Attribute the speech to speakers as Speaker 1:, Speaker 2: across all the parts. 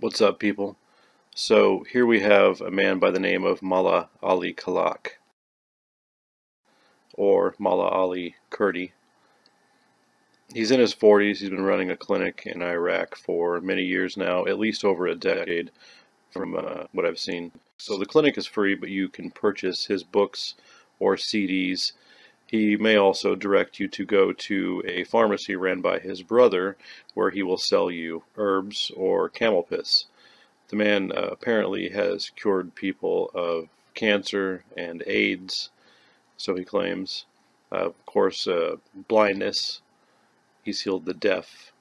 Speaker 1: What's up, people? So here we have a man by the name of Mullah Ali Kalak, or Mullah Ali Kurdi. He's in his 40s. He's been running a clinic in Iraq for many years now, at least over a decade from what I've seen. So the clinic is free, but you can purchase his books or CDs. He may also direct you to go to a pharmacy ran by his brother, where he will sell you herbs or camel piss. The man apparently has cured people of cancer and AIDS, so he claims. Of course, blindness. He's healed the deaf,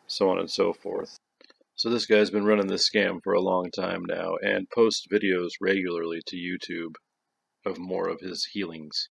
Speaker 1: so on and so forth. So this guy's been running this scam for a long time now and posts videos regularly to YouTube of more of his healings.